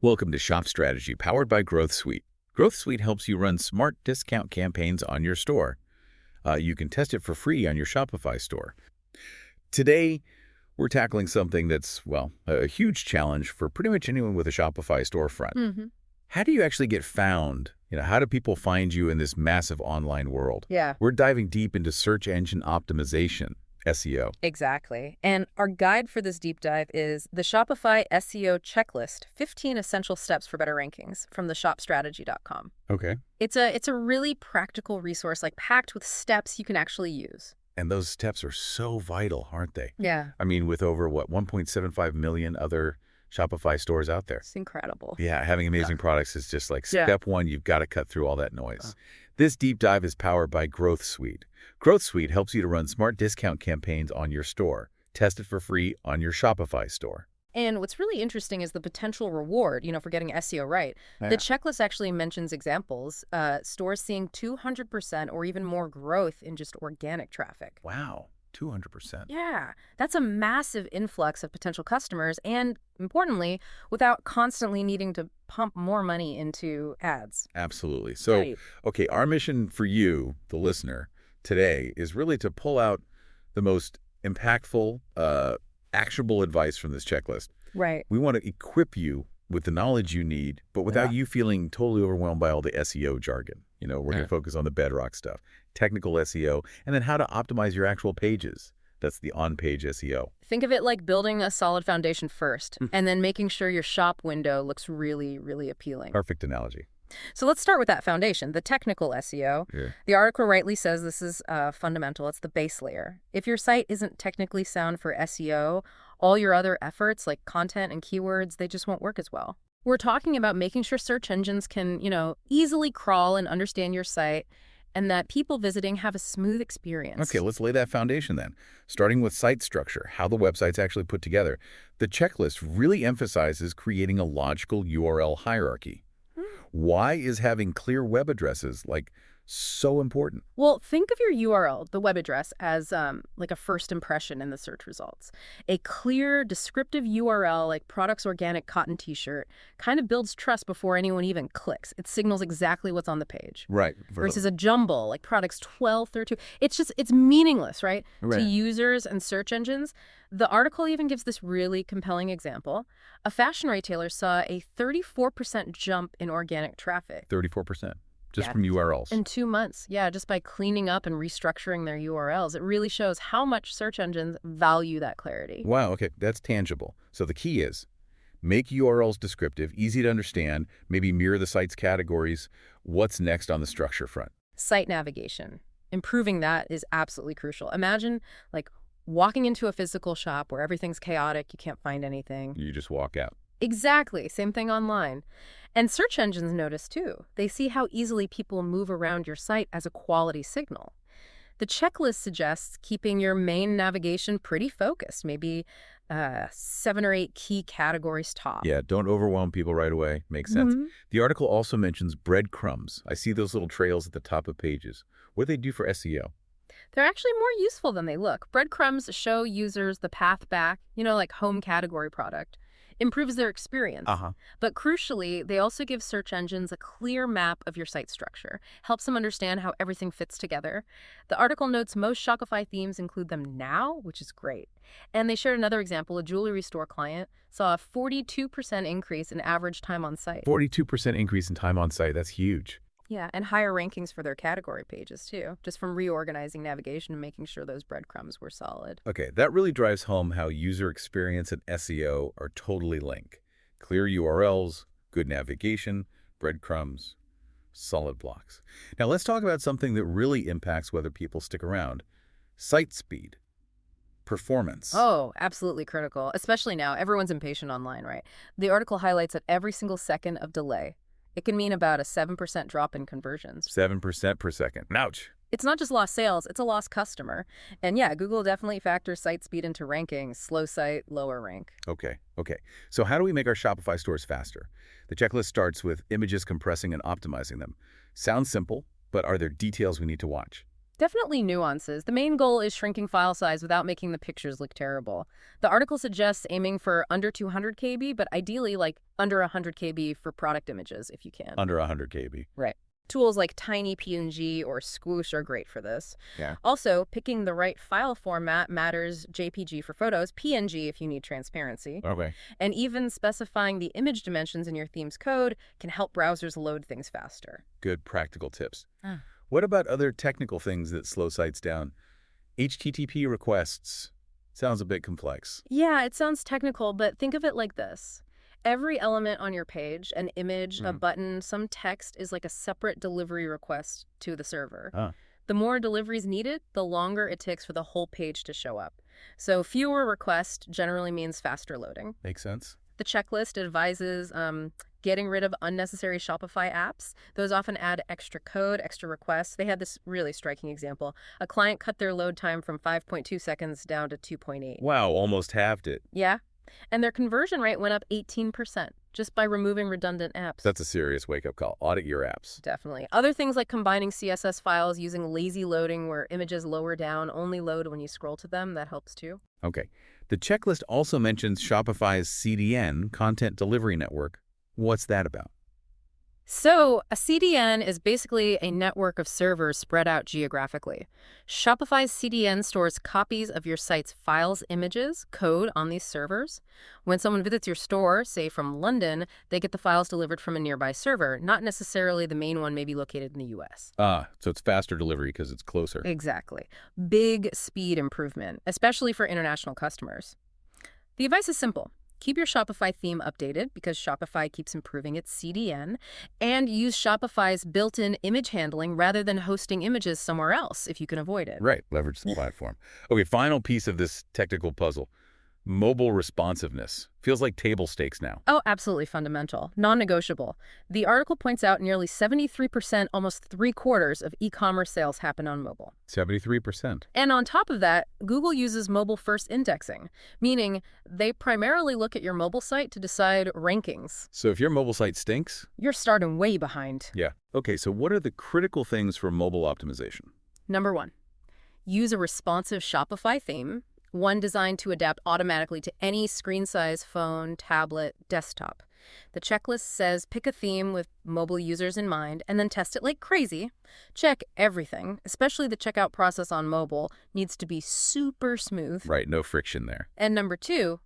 Welcome to Shop Strategy, powered by Growth Suite. Growth Suite helps you run smart discount campaigns on your store. You can test it for free on your Shopify store. Today, we're tackling something that's, well, a huge challenge for pretty much anyone with a Shopify storefront. How do you actually get found? How do people find you in this massive online world? Yeah, We're diving deep into search engine optimization, SEO. exactly. And our guide for this deep dive is the Shopify SEO checklist, 15 essential steps for better rankings from the shopstrategy.com. Okay. It's a really practical resource, like packed with steps you can actually use. And those steps are so vital, aren't they? Yeah, I mean, with over, 1.75 million other Shopify stores out there. it's incredible. Yeah, having amazing products is just like Yeah. step one. You've got to cut through all that noise. This deep dive is powered by Growth Suite. Growth Suite helps you to run smart discount campaigns on your store. Test it for free on your Shopify store. And what's really interesting is the potential reward, for getting SEO right. Yeah. The checklist actually mentions examples, stores seeing 200% or even more growth in just organic traffic. Wow, 200%. Yeah, that's a massive influx of potential customers and, importantly, without constantly needing to pump more money into ads. Absolutely. So, Right. okay, our mission for you, the listener, today is really to pull out the most impactful, actionable advice from this checklist. Right. We want to equip you with the knowledge you need, but without you feeling totally overwhelmed by all the SEO jargon. We're going to focus on the bedrock stuff, technical SEO, and then how to optimize your actual pages. That's the on-page SEO. Think of it like building a solid foundation first, and then making sure your shop window looks really, really appealing. Perfect analogy. So let's start with that foundation, the technical SEO. Yeah. The article rightly says this is fundamental. It's the base layer. If your site isn't technically sound for SEO, all your other efforts like content and keywords, they just won't work as well. We're talking about making sure search engines can, easily crawl and understand your site and that people visiting have a smooth experience. Okay, let's lay that foundation then. Starting with site structure, how the website's actually put together. The checklist really emphasizes creating a logical URL hierarchy. Why is having clear web addresses so important? Well, think of your URL, the web address, as like a first impression in the search results. A clear, descriptive URL like products organic cotton t-shirt kind of builds trust before anyone even clicks. It signals exactly what's on the page. Right. Versus a jumble like products 1232. It's meaningless, right? Right. To users and search engines. The article even gives this really compelling example. A fashion retailer saw a 34% jump in organic traffic. 34%. Just Yeah. from URLs. In 2 months, yeah, just by cleaning up and restructuring their URLs. It really shows how much search engines value that clarity. Wow, okay, that's tangible. So the key is make URLs descriptive, easy to understand, maybe mirror the site's categories. What's next on the structure front? Site navigation. Improving that is absolutely crucial. Imagine, walking into a physical shop where everything's chaotic, you can't find anything. You just walk out. Exactly. Same thing online. And search engines notice too. They see how easily people move around your site as a quality signal. The checklist suggests keeping your main navigation pretty focused, maybe 7 or 8 key categories top. Yeah, don't overwhelm people right away. Makes sense. The article also mentions breadcrumbs. I see those little trails at the top of pages. What do they do for SEO? They're actually more useful than they look. Breadcrumbs show users the path back, like home category product. Improves their experience. But crucially, they also give search engines a clear map of your site structure, helps them understand how everything fits together. The article notes most Shopify themes include them now, which is great. And they shared another example. A jewelry store client saw a 42% increase in average time on site. 42% increase in time on site. That's huge. Yeah, and higher rankings for their category pages, too, just from reorganizing navigation and making sure those breadcrumbs were solid. Okay, that really drives home how user experience and SEO are totally linked. Clear URLs, good navigation, breadcrumbs, solid blocks. Now let's talk about something that really impacts whether people stick around. Site speed. Performance. Oh, absolutely critical, especially now. Everyone's impatient online, right? The article highlights that every single second of delay, it can mean about a 7% drop in conversions. 7% per second. Ouch. It's not just lost sales, it's a lost customer. And yeah, Google definitely factors site speed into rankings. Slow site, lower rank. Okay. So how do we make our Shopify stores faster? The checklist starts with images compressing and optimizing them. Sounds simple, but are there details we need to watch? Definitely nuances. The main goal is shrinking file size without making the pictures look terrible. The article suggests aiming for under 200 KB, but ideally like under 100 KB for product images if you can. Under 100 KB. Right. Tools like Tiny PNG or Squoosh are great for this. Yeah. Also, picking the right file format matters. JPG for photos, PNG if you need transparency. Okay. And even specifying the image dimensions in your theme's code can help browsers load things faster. Good practical tips. Ah. What about other technical things that slow sites down? HTTP requests. Sounds a bit complex. Yeah, it sounds technical, but think of it like this. Every element on your page, an image, a button, some text, is like a separate delivery request to the server. Ah. The more deliveries needed, the longer it takes for the whole page to show up. So fewer requests generally means faster loading. Makes sense. The checklist advises getting rid of unnecessary Shopify apps. Those often add extra code, extra requests. They had this really striking example. A client cut their load time from 5.2 seconds down to 2.8. Wow, almost halved it. Yeah. And their conversion rate went up 18% just by removing redundant apps. That's a serious wake-up call. Audit your apps. Definitely. Other things like combining CSS files, using lazy loading where images lower down only load when you scroll to them, that helps too. Okay. The checklist also mentions Shopify's CDN, Content Delivery Network. What's that about? So a CDN is basically a network of servers spread out geographically. Shopify's CDN stores copies of your site's files, images, code on these servers. When someone visits your store, say from London, they get the files delivered from a nearby server, not necessarily the main one maybe located in the US. Ah, so it's faster delivery because it's closer. Exactly. Big speed improvement, especially for international customers. The advice is simple. Keep your Shopify theme updated because Shopify keeps improving its CDN, and use Shopify's built-in image handling rather than hosting images somewhere else if you can avoid it. Right, leverage the platform. Okay, final piece of this technical puzzle. Mobile responsiveness. Feels like table stakes now. Oh, absolutely fundamental. Non-negotiable. The article points out nearly 73%, almost 3/4 of e-commerce sales happen on mobile. 73%. And on top of that, Google uses mobile-first indexing, meaning they primarily look at your mobile site to decide rankings. So if your mobile site stinks, you're starting way behind. Yeah. Okay, so what are the critical things for mobile optimization? Number 1, use a responsive Shopify theme, one designed to adapt automatically to any screen size, phone, tablet, desktop. The checklist says pick a theme with mobile users in mind and then test it like crazy. Check everything, especially the checkout process on mobile, needs to be super smooth. Right, no friction there. And number 2,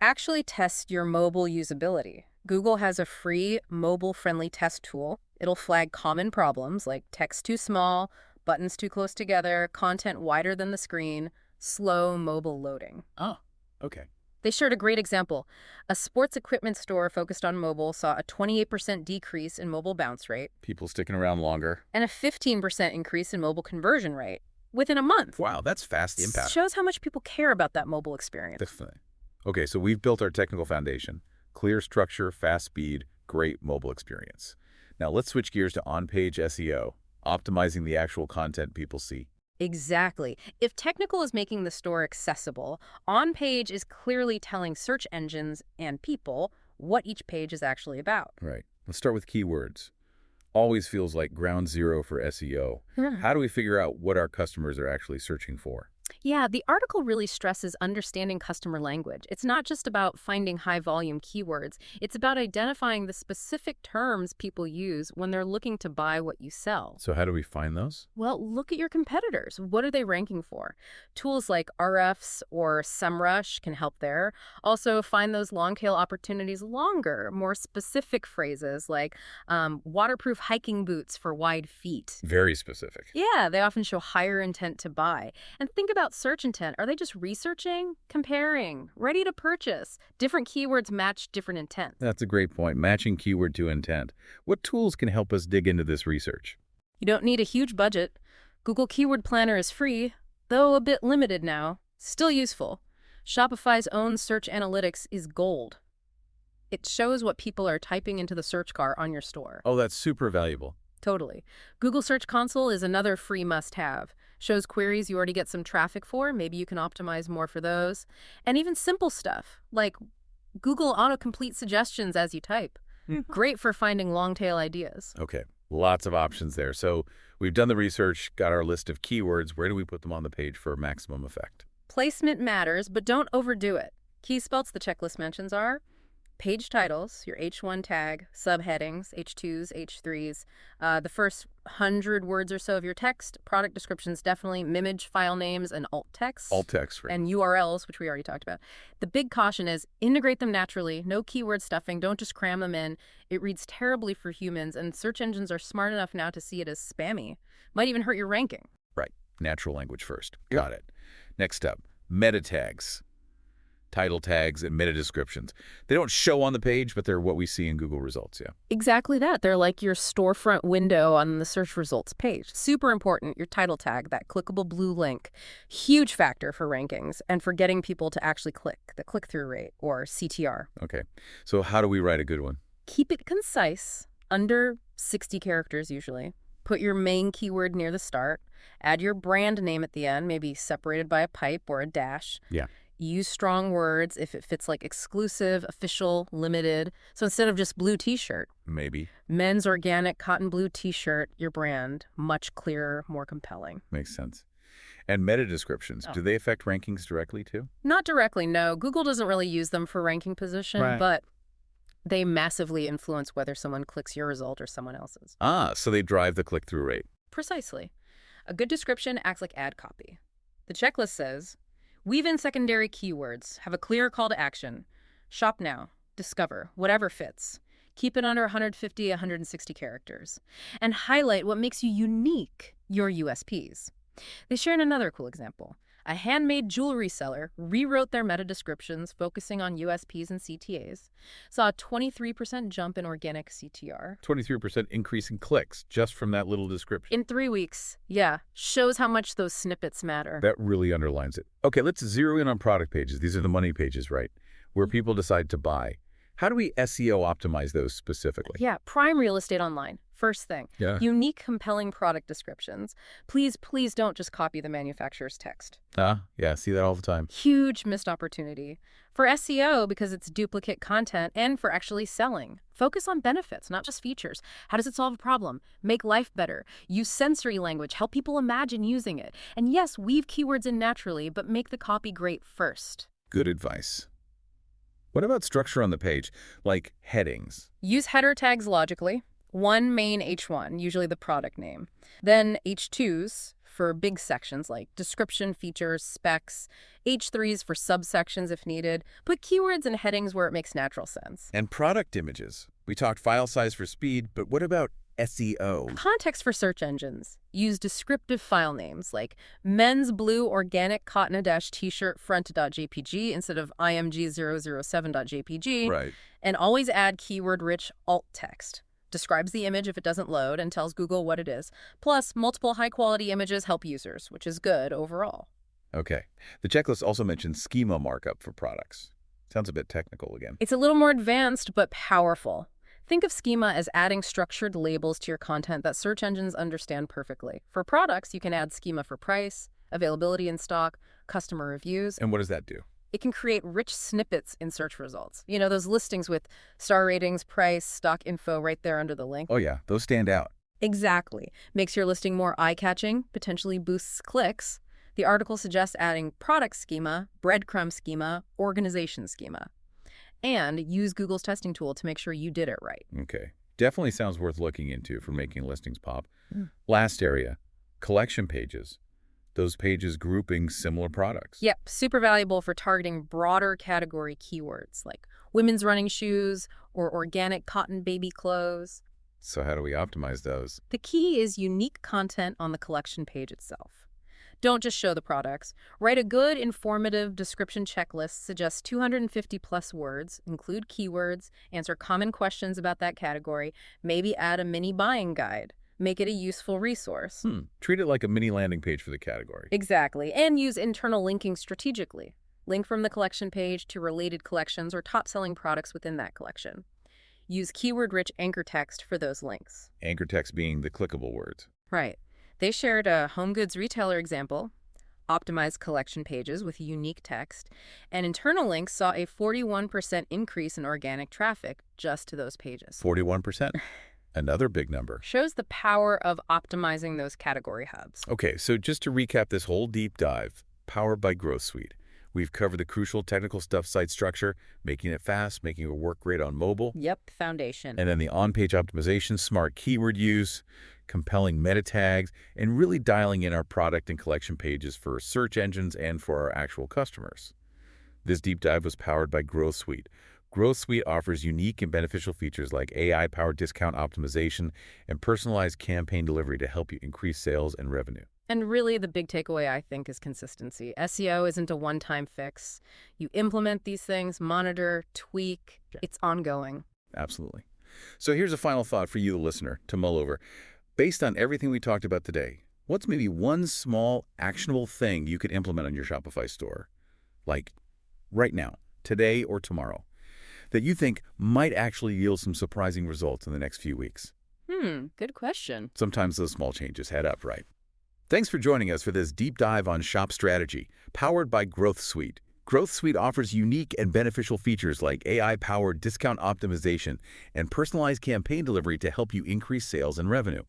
actually test your mobile usability. Google has a free mobile-friendly test tool. It'll flag common problems like text too small, buttons too close together, content wider than the screen, slow mobile loading. Oh, okay. They shared a great example. A sports equipment store focused on mobile saw a 28% decrease in mobile bounce rate. People sticking around longer. And a 15% increase in mobile conversion rate within a month. Wow, that's fast impact. Shows how much people care about that mobile experience. Definitely. Okay, so we've built our technical foundation. Clear structure, fast speed, great mobile experience. Now let's switch gears to on-page SEO, optimizing the actual content people see. Exactly. If technical is making the store accessible, on-page is clearly telling search engines and people what each page is actually about. Right. Let's start with keywords. Always feels like ground zero for SEO. How do we figure out what our customers are actually searching for? Yeah, the article really stresses understanding customer language. It's not just about finding high-volume keywords. It's about identifying the specific terms people use when they're looking to buy what you sell. So how do we find those? Well, look at your competitors. What are they ranking for? Tools like RFs or SEMrush can help there. Also, find those long-tail opportunities longer, more specific phrases like waterproof hiking boots for wide feet. Very specific. Yeah, they often show higher intent to buy. And think about search intent. Are they just researching, comparing, ready to purchase? Different keywords match different intent. That's a great point. Matching keyword to intent. What tools can help us dig into this research? You don't need a huge budget. Google Keyword Planner is free, though a bit limited now. Still useful. Shopify's own search analytics is gold. It shows what people are typing into the search bar on your store. Oh, that's super valuable. Totally. Google Search Console is another free must-have. Shows queries you already get some traffic for. Maybe you can optimize more for those. And even simple stuff, like Google autocomplete suggestions as you type. Great for finding long-tail ideas. Okay. Lots of options there. So we've done the research, got our list of keywords. Where do we put them on the page for maximum effect? Placement matters, but don't overdo it. Key spells the checklist mentions are page titles, your H1 tag, subheadings, H2s, H3s, the first 100 words or so of your text, product descriptions definitely, mimage file names, and alt text. Alt text, right. And URLs, which we already talked about. The big caution is integrate them naturally, no keyword stuffing, don't just cram them in. It reads terribly for humans, and search engines are smart enough now to see it as spammy. Might even hurt your ranking. Right. Natural language first. Got it. Next up, meta tags. Title tags and meta descriptions. They don't show on the page, but they're what we see in Google results, yeah. Exactly that. They're like your storefront window on the search results page. Super important, your title tag, that clickable blue link. Huge factor for rankings and for getting people to actually click, the click-through rate, or CTR. Okay. So how do we write a good one? Keep it concise, under 60 characters usually. Put your main keyword near the start. Add your brand name at the end, maybe separated by a pipe or a dash. Yeah. Use strong words if it fits like exclusive, official, limited. So instead of just blue t-shirt. Maybe. Men's organic cotton blue t-shirt, your brand, much clearer, more compelling. Makes sense. And meta descriptions, do they affect rankings directly too? Not directly, no. Google doesn't really use them for ranking position, but they massively influence whether someone clicks your result or someone else's. So they drive the click-through rate. Precisely. A good description acts like ad copy. The checklist says, weave in secondary keywords, have a clear call to action. Shop now, discover, whatever fits. Keep it under 150, 160 characters. And highlight what makes you unique, your USPs. They shared another cool example. A handmade jewelry seller rewrote their meta descriptions, focusing on USPs and CTAs, saw a 23% jump in organic CTR. 23% increase in clicks just from that little description. In 3 weeks. Yeah. Shows how much those snippets matter. That really underlines it. Okay, let's zero in on product pages. These are the money pages, right? Where people decide to buy. How do we SEO optimize those specifically? Yeah, prime real estate online. First thing, unique, compelling product descriptions. Please, please don't just copy the manufacturer's text. Yeah, see that all the time. Huge missed opportunity. For SEO, because it's duplicate content, and for actually selling. Focus on benefits, not just features. How does it solve a problem? Make life better. Use sensory language. Help people imagine using it. And yes, weave keywords in naturally, but make the copy great first. Good advice. What about structure on the page, like headings? Use header tags logically. One main H1, usually the product name. Then H2s for big sections like description, features, specs. H3s for subsections if needed. Put keywords and headings where it makes natural sense. And product images. We talked file size for speed, but what about SEO? Context for search engines. Use descriptive file names like men's blue organic cotton-t-shirt front.jpg instead of img007.jpg. Right. And always add keyword-rich alt text. Describes the image if it doesn't load and tells Google what it is. Plus, multiple high-quality images help users, which is good overall. Okay. The checklist also mentions schema markup for products. Sounds a bit technical again. It's a little more advanced, but powerful. Think of schema as adding structured labels to your content that search engines understand perfectly. For products, you can add schema for price, availability in stock, customer reviews. And what does that do? It can create rich snippets in search results. You know, those listings with star ratings, price, stock info right there under the link. Oh yeah, those stand out. Exactly. Makes your listing more eye-catching, potentially boosts clicks. The article suggests adding product schema, breadcrumb schema, organization schema. And use Google's testing tool to make sure you did it right. Okay. Definitely sounds worth looking into for making listings pop. Last area, collection pages. Those pages grouping similar products. Yep, super valuable for targeting broader category keywords like women's running shoes or organic cotton baby clothes. So how do we optimize those? The key is unique content on the collection page itself. Don't just show the products. Write a good, informative description checklist, suggest 250-plus words, include keywords, answer common questions about that category, maybe add a mini buying guide. Make it a useful resource. Treat it like a mini landing page for the category. Exactly. And use internal linking strategically. Link from the collection page to related collections or top-selling products within that collection. Use keyword-rich anchor text for those links. Anchor text being the clickable words. Right. They shared a home goods retailer example, optimized collection pages with unique text, and internal links saw a 41% increase in organic traffic just to those pages. 41%? Another big number. Shows the power of optimizing those category hubs. Okay, so just to recap this whole deep dive, powered by Growth Suite. We've covered the crucial technical stuff: site structure, making it fast, making it work great on mobile. Yep, foundation. And then the on-page optimization, smart keyword use, compelling meta tags, and really dialing in our product and collection pages for search engines and for our actual customers. This deep dive was powered by Growth Suite. Growth Suite offers unique and beneficial features like AI-powered discount optimization and personalized campaign delivery to help you increase sales and revenue. And really, the big takeaway, I think, is consistency. SEO isn't a one-time fix. You implement these things, monitor, tweak. Yeah. It's ongoing. Absolutely. So here's a final thought for you, the listener, to mull over. Based on everything we talked about today, what's maybe one small, actionable thing you could implement on your Shopify store, like right now, today or tomorrow, that you think might actually yield some surprising results in the next few weeks? Good question. Sometimes those small changes add up, right? Thanks for joining us for this deep dive on shop strategy, powered by Growth Suite. Growth Suite offers unique and beneficial features like AI-powered discount optimization and personalized campaign delivery to help you increase sales and revenue.